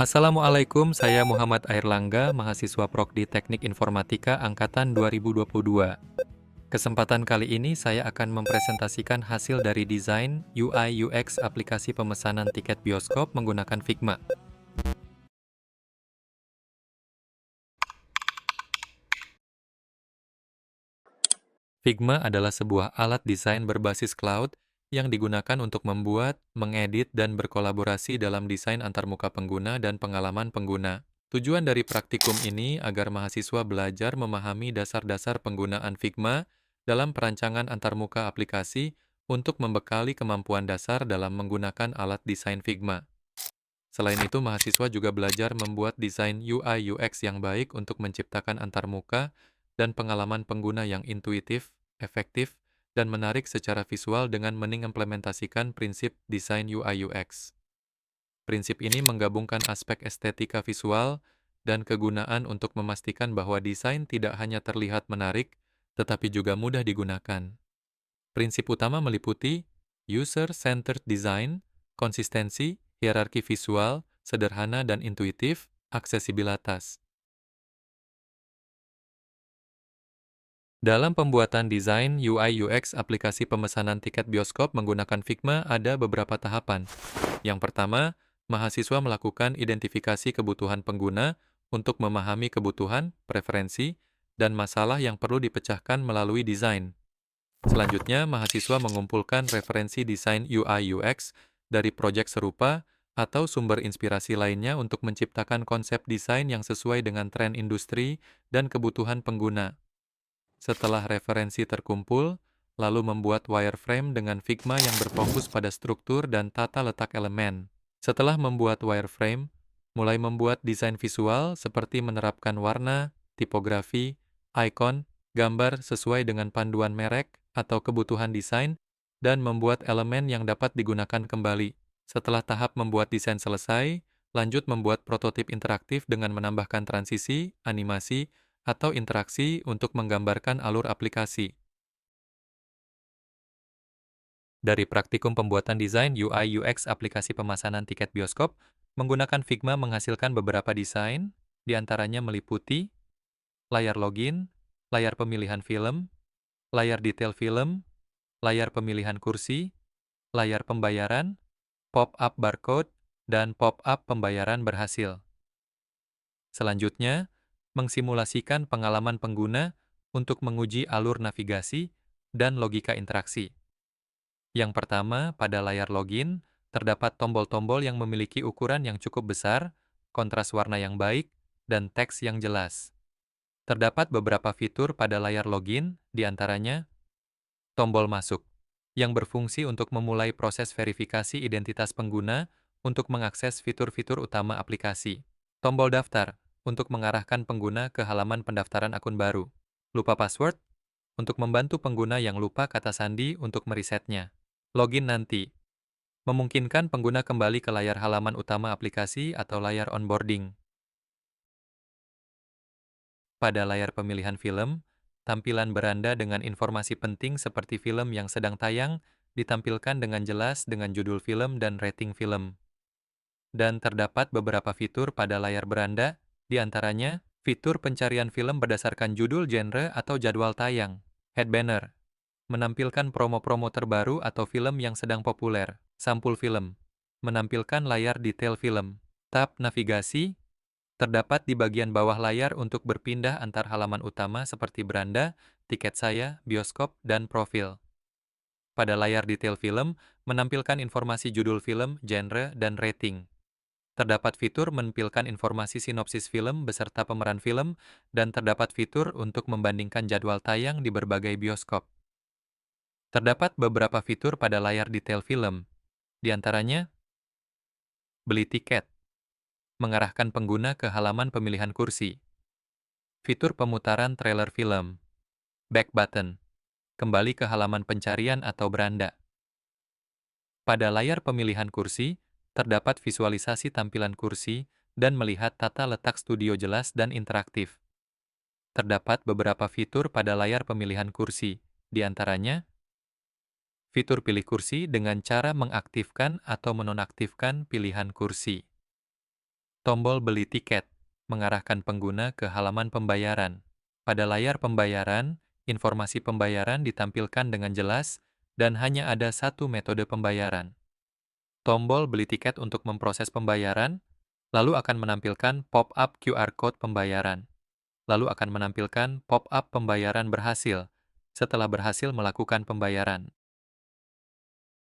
Assalamualaikum, saya Muhammad Airlangga, mahasiswa Prodi Teknik Informatika Angkatan 2022. Kesempatan kali ini saya akan mempresentasikan hasil dari desain UI UX aplikasi pemesanan tiket bioskop menggunakan Figma. Figma adalah sebuah alat desain berbasis cloud yang digunakan untuk membuat, mengedit, dan berkolaborasi dalam desain antarmuka pengguna dan pengalaman pengguna. Tujuan dari praktikum ini agar mahasiswa belajar memahami dasar-dasar penggunaan Figma dalam perancangan antarmuka aplikasi untuk membekali kemampuan dasar dalam menggunakan alat desain Figma. Selain itu, mahasiswa juga belajar membuat desain UI UX yang baik untuk menciptakan antarmuka dan pengalaman pengguna yang intuitif, efektif, dan menarik secara visual dengan mengimplementasikan prinsip desain UI UX. Prinsip ini menggabungkan aspek estetika visual dan kegunaan untuk memastikan bahwa desain tidak hanya terlihat menarik, tetapi juga mudah digunakan. Prinsip utama meliputi user-centered design, konsistensi, hierarki visual, sederhana dan intuitif, aksesibilitas. Dalam pembuatan desain UI UX aplikasi pemesanan tiket bioskop menggunakan Figma ada beberapa tahapan. Yang pertama, mahasiswa melakukan identifikasi kebutuhan pengguna untuk memahami kebutuhan, preferensi, dan masalah yang perlu dipecahkan melalui desain. Selanjutnya, mahasiswa mengumpulkan referensi desain UI UX dari proyek serupa atau sumber inspirasi lainnya untuk menciptakan konsep desain yang sesuai dengan tren industri dan kebutuhan pengguna. Setelah referensi terkumpul, lalu membuat wireframe dengan Figma yang berfokus pada struktur dan tata letak elemen. Setelah membuat wireframe, mulai membuat desain visual seperti menerapkan warna, tipografi, icon, gambar sesuai dengan panduan merek atau kebutuhan desain, dan membuat elemen yang dapat digunakan kembali. Setelah tahap membuat desain selesai, lanjut membuat prototip interaktif dengan menambahkan transisi, animasi, atau interaksi untuk menggambarkan alur aplikasi. Dari praktikum pembuatan desain UI UX aplikasi pemesanan tiket bioskop, menggunakan Figma menghasilkan beberapa desain, diantaranya meliputi layar login, layar pemilihan film, layar detail film, layar pemilihan kursi, layar pembayaran, pop-up barcode, dan pop-up pembayaran berhasil. Selanjutnya, mengsimulasikan pengalaman pengguna untuk menguji alur navigasi dan logika interaksi. Yang pertama, pada layar login, terdapat tombol-tombol yang memiliki ukuran yang cukup besar, kontras warna yang baik, dan teks yang jelas. Terdapat beberapa fitur pada layar login, diantaranya tombol masuk, yang berfungsi untuk memulai proses verifikasi identitas pengguna untuk mengakses fitur-fitur utama aplikasi. Tombol daftar, untuk mengarahkan pengguna ke halaman pendaftaran akun baru. Lupa password, untuk membantu pengguna yang lupa kata sandi untuk meresetnya. Login nanti, memungkinkan pengguna kembali ke layar halaman utama aplikasi atau layar onboarding. Pada layar pemilihan film, tampilan beranda dengan informasi penting seperti film yang sedang tayang ditampilkan dengan jelas dengan judul film dan rating film. Dan terdapat beberapa fitur pada layar beranda, di antaranya fitur pencarian film berdasarkan judul, genre, atau jadwal tayang. Head banner, menampilkan promo-promo terbaru atau film yang sedang populer. Sampul film, menampilkan layar detail film. Tab navigasi, terdapat di bagian bawah layar untuk berpindah antar halaman utama seperti beranda, tiket saya, bioskop, dan profil. Pada layar detail film, menampilkan informasi judul film, genre, dan rating. Terdapat fitur menampilkan informasi sinopsis film beserta pemeran film, dan terdapat fitur untuk membandingkan jadwal tayang di berbagai bioskop. Terdapat beberapa fitur pada layar detail film, di antaranya beli tiket, mengarahkan pengguna ke halaman pemilihan kursi, fitur pemutaran trailer film, back button, kembali ke halaman pencarian atau beranda. Pada layar pemilihan kursi, terdapat visualisasi tampilan kursi dan melihat tata letak studio jelas dan interaktif. Terdapat beberapa fitur pada layar pemilihan kursi, di antaranya fitur pilih kursi dengan cara mengaktifkan atau menonaktifkan pilihan kursi. Tombol beli tiket mengarahkan pengguna ke halaman pembayaran. Pada layar pembayaran, informasi pembayaran ditampilkan dengan jelas dan hanya ada satu metode pembayaran. Tombol beli tiket untuk memproses pembayaran, lalu akan menampilkan pop-up QR code pembayaran. Lalu akan menampilkan pop-up pembayaran berhasil setelah berhasil melakukan pembayaran.